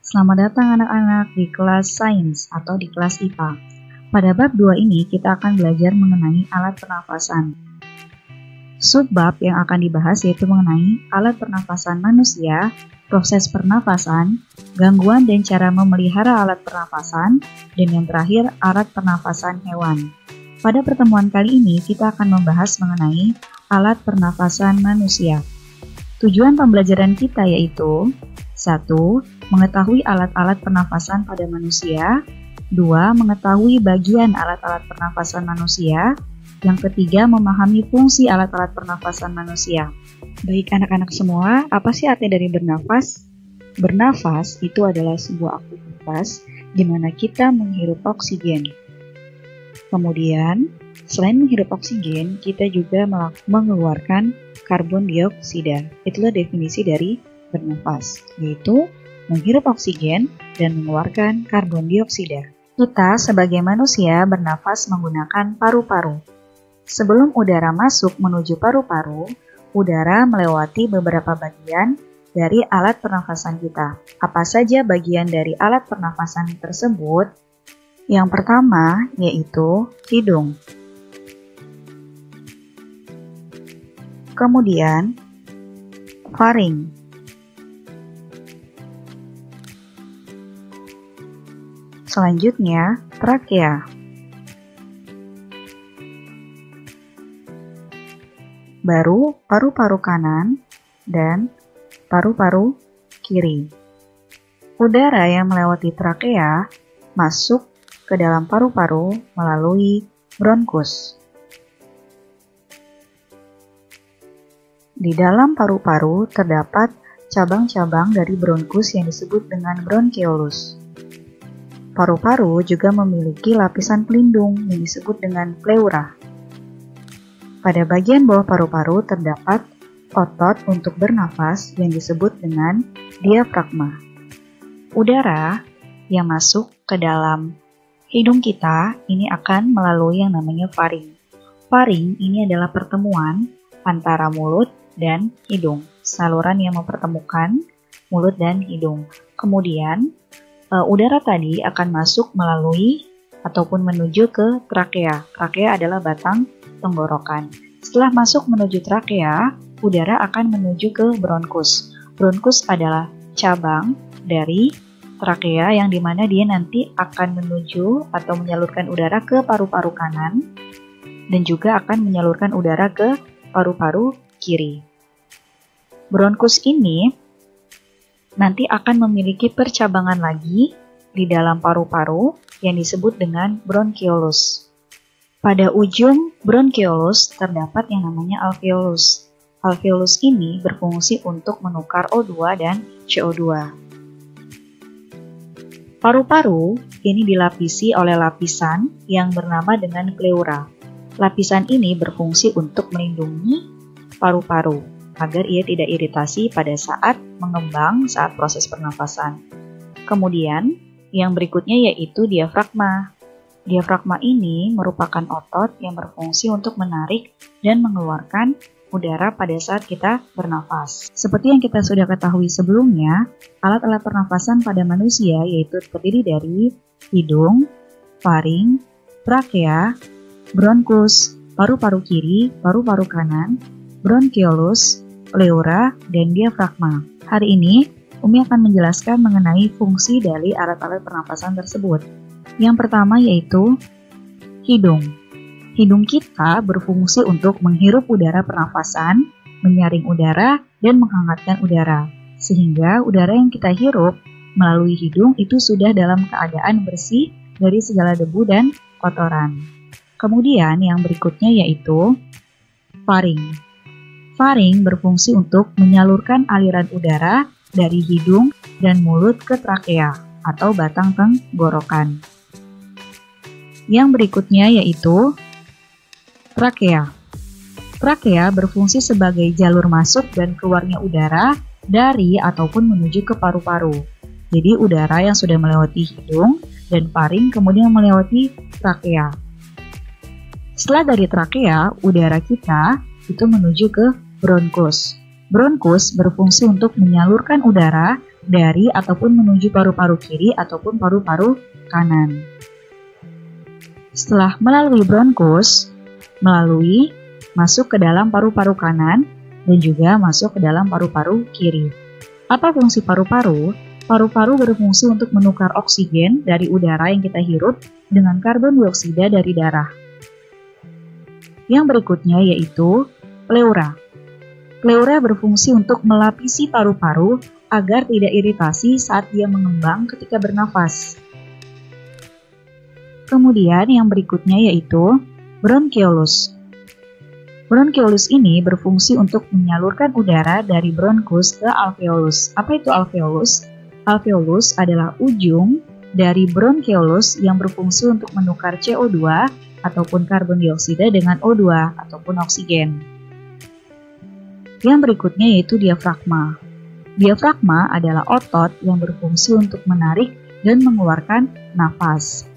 Selamat datang anak-anak di kelas sains atau di kelas IPA. Pada bab 2 ini kita akan belajar mengenai alat pernafasan. Subbab yang akan dibahas yaitu mengenai alat pernafasan manusia, proses pernafasan, gangguan dan cara memelihara alat pernafasan, dan yang terakhir alat pernafasan hewan. Pada pertemuan kali ini kita akan membahas mengenai alat pernafasan manusia. Tujuan pembelajaran kita yaitu 1. Mengetahui alat-alat pernafasan pada manusia. 2. Mengetahui bagian alat-alat pernafasan manusia. Yang ketiga, memahami fungsi alat-alat pernafasan manusia. Baik anak-anak semua, apa sih arti dari bernafas? Bernafas itu adalah sebuah aktivitas di mana kita menghirup oksigen. Kemudian, selain menghirup oksigen, kita juga mengeluarkan karbon dioksida. Itulah definisi dari bernafas, yaitu menghirup oksigen dan mengeluarkan karbon dioksida. Kita sebagai manusia bernafas menggunakan paru-paru. Sebelum udara masuk menuju paru-paru, udara melewati beberapa bagian dari alat pernafasan kita. Apa saja bagian dari alat pernafasan tersebut? Yang pertama yaitu hidung. Kemudian faring. Selanjutnya, trakea. Baru paru-paru kanan dan paru-paru kiri. Udara yang melewati trakea masuk ke dalam paru-paru melalui bronkus. Di dalam paru-paru terdapat cabang-cabang dari bronkus yang disebut dengan bronkeolus. Paru-paru juga memiliki lapisan pelindung yang disebut dengan pleura. Pada bagian bawah paru-paru terdapat otot untuk bernafas yang disebut dengan diafragma. Udara yang masuk ke dalam hidung kita ini akan melalui yang namanya faring. Faring ini adalah pertemuan antara mulut dan hidung, saluran yang mempertemukan mulut dan hidung. Kemudian udara tadi akan masuk melalui ataupun menuju ke trakea. Trakea adalah batang tenggorokan. Setelah masuk menuju trakea, udara akan menuju ke bronkus. Bronkus adalah cabang dari trakea yang dimana dia nanti akan menuju atau menyalurkan udara ke paru-paru kanan dan juga akan menyalurkan udara ke paru-paru kiri. Bronkus ini nanti akan memiliki percabangan lagi di dalam paru-paru yang disebut dengan bronkeolus. Pada ujung bronkeolus terdapat yang namanya alveolus. Alveolus ini berfungsi untuk menukar O2 dan CO2. Paru-paru ini dilapisi oleh lapisan yang bernama dengan pleura. Lapisan ini berfungsi untuk melindungi paru-paru agar ia tidak iritasi pada saat mengembang saat proses pernafasan. Kemudian, yang berikutnya yaitu diafragma. Diafragma ini merupakan otot yang berfungsi untuk menarik dan mengeluarkan udara pada saat kita bernafas. Seperti yang kita sudah ketahui sebelumnya, alat-alat pernafasan pada manusia yaitu terdiri dari hidung, faring, trakea, bronkus, paru-paru kiri, paru-paru kanan, bronkeolus, pleura, dan diafragma. Hari ini, Umi akan menjelaskan mengenai fungsi dari alat-alat pernafasan tersebut. Yang pertama yaitu hidung. Hidung kita berfungsi untuk menghirup udara pernafasan, menyaring udara, dan menghangatkan udara. Sehingga udara yang kita hirup melalui hidung itu sudah dalam keadaan bersih dari segala debu dan kotoran. Kemudian yang berikutnya yaitu faring. Faring berfungsi untuk menyalurkan aliran udara dari hidung dan mulut ke trakea atau batang tenggorokan. Yang berikutnya yaitu trakea. Trakea berfungsi sebagai jalur masuk dan keluarnya udara dari ataupun menuju ke paru-paru. Jadi udara yang sudah melewati hidung dan faring kemudian melewati trakea. Setelah dari trakea, udara kita itu menuju ke bronkus. Bronkus berfungsi untuk menyalurkan udara dari ataupun menuju paru-paru kiri ataupun paru-paru kanan. Setelah melalui bronkus, masuk ke dalam paru-paru kanan dan juga masuk ke dalam paru-paru kiri. Apa fungsi paru-paru? Paru-paru berfungsi untuk menukar oksigen dari udara yang kita hirup dengan karbon dioksida dari darah. Yang berikutnya yaitu pleura. Pleura berfungsi untuk melapisi paru-paru agar tidak iritasi saat dia mengembang ketika bernafas. Kemudian yang berikutnya yaitu bronkiolus. Bronkiolus ini berfungsi untuk menyalurkan udara dari bronkus ke alveolus. Apa itu alveolus? Alveolus adalah ujung dari bronkiolus yang berfungsi untuk menukar CO2 ataupun karbon dioksida dengan O2 ataupun oksigen. Yang berikutnya yaitu diafragma. Diafragma adalah otot yang berfungsi untuk menarik dan mengeluarkan nafas.